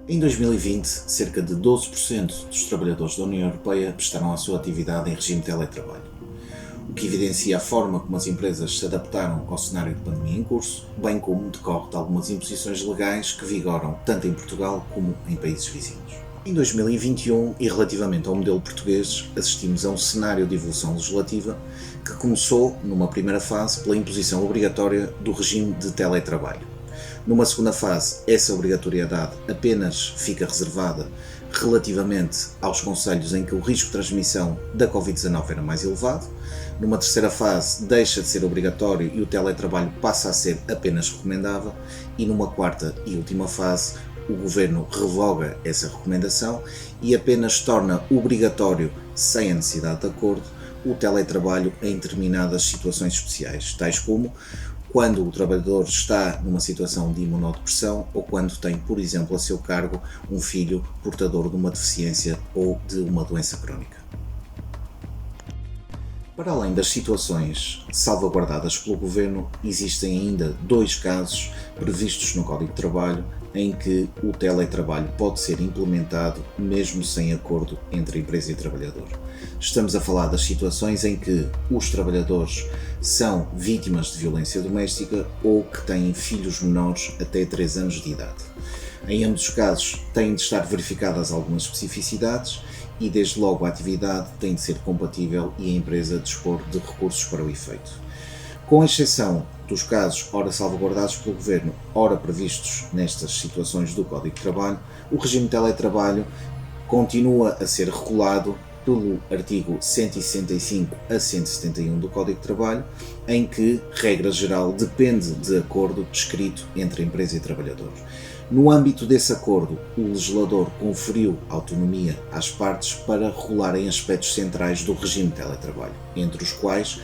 Em 2020, cerca de 12% dos trabalhadores da União Europeia prestaram a sua atividade em regime de teletrabalho, o que evidencia a forma como as empresas se adaptaram ao cenário de pandemia em curso, bem como decorre de algumas imposições legais que vigoram tanto em Portugal como em países vizinhos. Em 2021, e relativamente ao modelo português, assistimos a um cenário de evolução legislativa que começou, numa primeira fase, pela imposição obrigatória do regime de teletrabalho. Numa segunda fase, essa obrigatoriedade apenas fica reservada relativamente aos concelhos em que o risco de transmissão da Covid-19 era mais elevado. Numa terceira fase, deixa de ser obrigatório e o teletrabalho passa a ser apenas recomendável. E numa quarta e última fase, o Governo revoga essa recomendação e apenas torna obrigatório, sem a necessidade de acordo, o teletrabalho em determinadas situações especiais, tais como quando o trabalhador está numa situação de imunodepressão ou quando tem, por exemplo, a seu cargo um filho portador de uma deficiência ou de uma doença crónica. Para além das situações salvaguardadas pelo Governo, existem ainda 2 casos previstos no Código de Trabalho em que o teletrabalho pode ser implementado mesmo sem acordo entre empresa e trabalhador. Estamos a falar das situações em que os trabalhadores são vítimas de violência doméstica ou que têm filhos menores até 3 anos de idade. Em ambos os casos têm de estar verificadas algumas especificidades e desde logo a atividade tem de ser compatível e a empresa dispor de recursos para o efeito. Com exceção dos casos ora salvaguardados pelo Governo, ora previstos nestas situações do Código de Trabalho, o regime de teletrabalho continua a ser regulado pelo artigo 165 a 171 do Código de Trabalho, em que, regra geral, depende de acordo escrito entre a empresa e trabalhador. No âmbito desse acordo, o legislador conferiu autonomia às partes para regularem aspectos centrais do regime de teletrabalho, entre os quais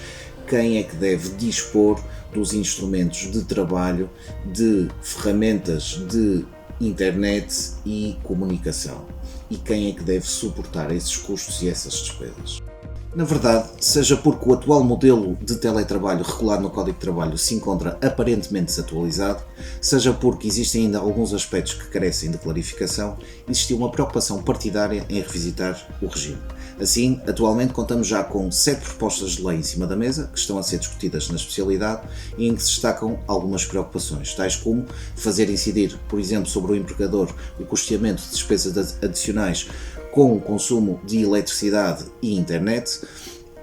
quem é que deve dispor dos instrumentos de trabalho, de ferramentas de internet e comunicação, e quem é que deve suportar esses custos e essas despesas. Na verdade, seja porque o atual modelo de teletrabalho regulado no Código de Trabalho se encontra aparentemente desatualizado, seja porque existem ainda alguns aspectos que carecem de clarificação, existiu uma preocupação partidária em revisitar o regime. Assim, atualmente contamos já com 7 propostas de lei em cima da mesa, que estão a ser discutidas na especialidade e em que se destacam algumas preocupações, tais como fazer incidir, por exemplo, sobre o empregador o custeamento de despesas adicionais com o consumo de eletricidade e internet,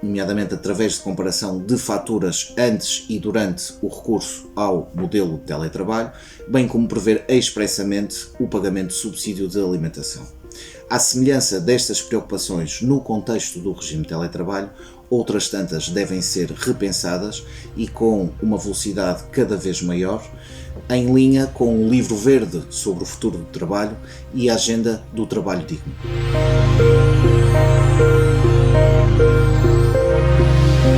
nomeadamente através de comparação de faturas antes e durante o recurso ao modelo de teletrabalho, bem como prever expressamente o pagamento de subsídio de alimentação. À semelhança destas preocupações no contexto do regime de teletrabalho, outras tantas devem ser repensadas e com uma velocidade cada vez maior, em linha com o Livro Verde sobre o futuro do trabalho e a Agenda do Trabalho Digno.